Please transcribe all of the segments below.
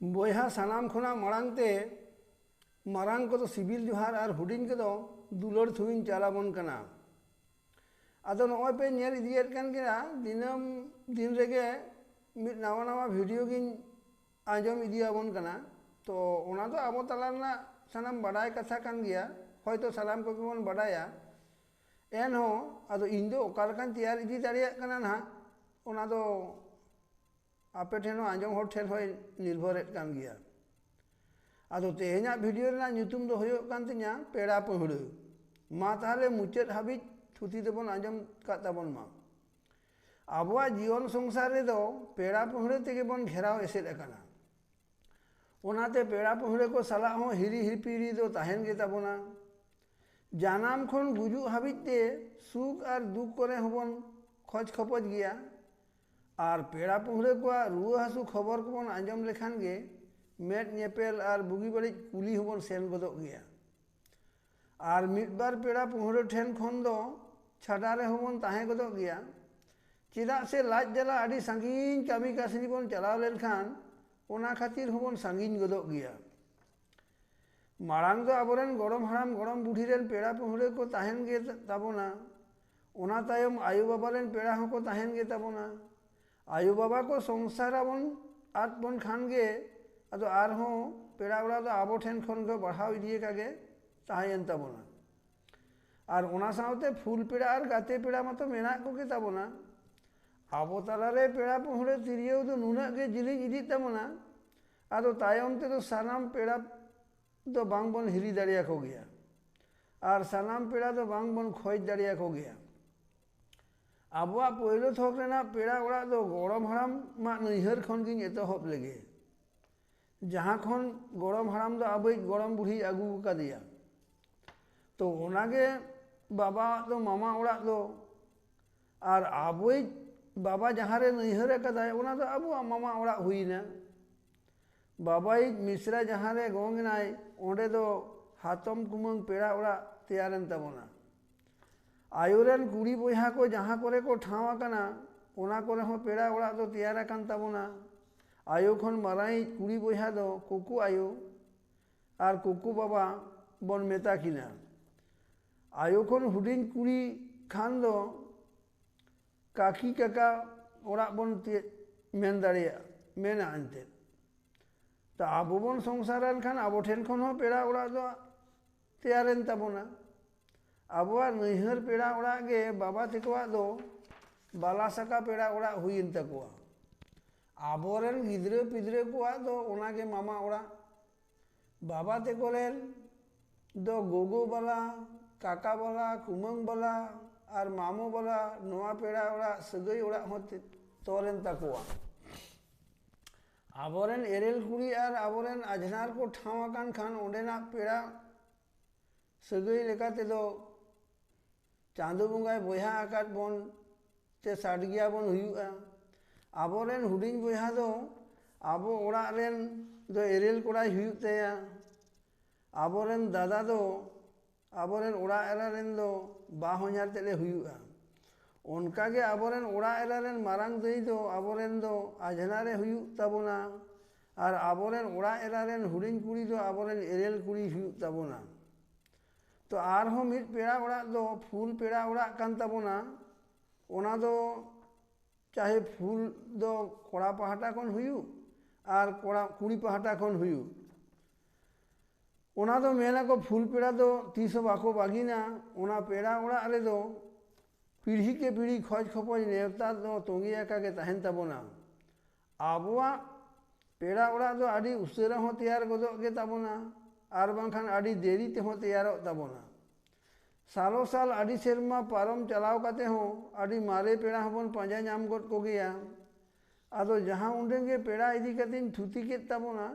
बोहा सानाम खुना मांगते मारंग को सिबिल जोहार और हुडिंग को दुलड़ थुइन चलाबन कना। आदो नॉय पे नेल इदियत कान गया दिनम दिन रेगे मिद नावा नावा वीडियो गिन आंजम इदियाबन कना। तो ओना दो आबो तलाना सानाम बड़ाय कथा कान गया होयतो सालाम को बन बड़ाया एन हो आदो इन दो ओकालकान तैयार इदी दाड़िया कना ना ओना दो आपे ठेन हो आंजम होड़ ठेन होय निर्भरेत कान गया। आदो तेहेना वीडियो रेना ᱧᱩᱛᱩᱢ दो होयो कान तिया पेड़ा पहुड़ मा ताहले मुचाद हाबिज थुति देबन आंजम का ताबन मा। आबोआ जीवन संसार रे दो पेड़ा पहुड़ तेगे बन घेराव एसेद अकाना। ओनाते पेड़ा पहुड़ को साला हो हिरी हिरपिरी दो ताहेन गे ताबोना। जानाम खन गुजु हाबिज ते सुख और दुख करे होबन खोज खपज गया। और पेड़ा पहुड़ को रुआ हासु खबर को बन आंजम लेखान गे मेट नेपेल और बुगी बड़ी कुली होबन सेन गदोग गया। और मिदबार पेड़ा पहुड़ ठेन खन दो छाड़ारे होबन ताहे गदोग गया। चेदा से लाज जला आदि सांगीन कामी कासनी बन चलाव लेनखान ओना खातिर होबन सांगीन गदोग गया। मारांग दो आबोरेन गरम हराम गरम बुढ़ी रेन पेड़ा पहुड़ को ताहेन गे ताबोना। ओना तायम आयु बाबा रेन पेड़ा हो को ताहेन गे ताबोना। आयु बाबा को संसार बन आत बन खान गे अदो आर हो पेड़ा उड़ा दो आबो ठेन खन को बढ़ाव इदिए कागे ताहेन ताबोना। और ओना सावते फूल पेड़ा और गाते पेड़ा मतो मेना को गे ताबोना। आबो तालारे पेड़ा पहुड़ तिरियो दो नुना गे जिलिंग इदी ताबोना। आदो तायम ते दो सानाम पेड़ा दो बांग बन हिरी दाड़िया को गया। और सानाम पेड़ा दो बांग बन खोज दाड़िया को गया। आबोआ पहिलो थोक रेना पेड़ा उड़ा दो गरम हराम मा नैहर खन गिन एतहब लेगे। जहाँ खन गरम हराम दो आबै गरम बुढ़ी आगू का दिया। तो ओनागे बाबा दो मामा उड़ा दो और आबै बाबा जहाँ रे नैहर कदाय ओना दो आबो मामा उड़ा हुईना। बाबाई मिश्रा जहाँ रे गोंगनाय ओंडे दो हातम कुमंग पेड़ा उड़ा तैयारन ताबोना। आयुरेन कुड़ी बोहा को जहाँ करे को ठावा कना ओना करे हो पेड़ा उड़ा दो तैयार कान ताबोना। आयु खन माराई कुड़ी बोहा दो कुकु आयु और कुकु बाबा बन मेता किना। आयु खन हुडिन कुड़ी खान दो काकी काका ओड़ा बन मेन दाड़िया मेना अंते। तो आबो बन संसारन खान आबो ठेन खन हो पेड़ा उड़ा दो तैयारन ताबोना। आबोआ नैहर पेड़ा उड़ा गे बाबा तेकोआ दो बाला सका पेड़ा उड़ा हुईन तकोआ। आबोरेन गिद्रे पिद्रे कोआ दो ओनागे मामा उड़ा। बाबा तेकोरेन दो गोगो बाला काका बाला कुमंग बाला और मामो बाला नोआ पेड़ा उड़ा सगई उड़ा होते तोरेन तकोआ। आबोरेन एरेल कुड़ी और आबोरेन आजनार को ठावा कान खान ओंडेना पेड़ा सगई लेकाते दो चांदो बुंगाय बोहा आकात बन ते साडगिया बन हुयुआ। आबोरेन हुडिंग बोहा दो आबो ओड़ा रेन दो एरेल कोड़ाय हुयुग ताया। आबोरेन दादा दो आबोरेन ओड़ा एरा रेन दो बाहोኛर तेले हुयुआ। ओनकागे आबोरेन ओड़ा एरा रेन मारांग दई दो आबोरेन दो आजनारे हुयुग ताबोना। और आबोरेन ओड़ा एरा रेन हुडिंग कुड़ी दो आबोरेन एरेल कुड़ी हुयुग ताबोना। तो आर हो मिद पेड़ा उड़ा दो फूल पेड़ा उड़ा कान ताबोना। ओना दो चाहे फूल दो कोड़ा पहाटा खन हुयु और कोड़ा कुड़ी पहाटा खन हुयु। ओना दो मेना को फूल पेड़ा दो तीसो बाको बागिना। ओना पेड़ा उड़ा रे दो पीढ़ी के पीढ़ी खोज खपज नेवता दो तोंगिया का के ताहेन ताबोना। आबोआ पेड़ा उड़ा दो आदि उसेरा हो तैयार गदो गे ताबोना और बांखान आदि देरी ते हो तैयारो ताबोना। सालो साल आदि सेरमा पारम चलाव काते हो आदि मारे पेड़ा हबन पांजा नाम गद को गया। आदो जहाँ उंडेंगे पेड़ा इदी कतिन थुती के ताबोना।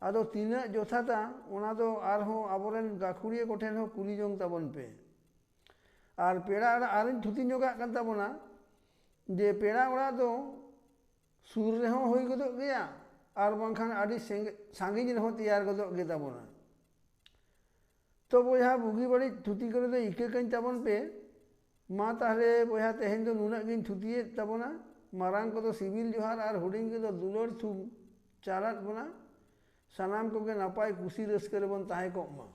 आदो तीना जोथाता ओना दो आर हो आबोरेन गाखुड़िए कोठेन हो कुली जोंग ताबन पे। और पेड़ा आरिन थुती जोगा कान ताबोना जे पेड़ा उड़ा दो सुर रे हो होई गदो गया और बांखान आदि सांगिन रे हो तैयार गदो गे ताबोना। तो बोहा बुगी बड़ी थुती करे दो इके कन ताबन पे मा ताहले बोहा तेहेन दो नुना गिन थुतिए ताबोना। मारांग को तो सिबिल जोहार और हुडिंग के तो दुलड़ थुम ᱪᱟᱞᱟᱫ ᱵᱚᱱᱟ ᱥᱟᱱᱟᱢ ᱠᱚᱜᱮ ᱱᱟᱯᱟᱭ ᱠᱩᱥᱤ ᱨᱟᱹᱥᱠᱟᱹ ᱨᱮᱵᱚᱱ ᱛᱟᱦᱮᱸ ᱠᱚᱜ ᱢᱟ।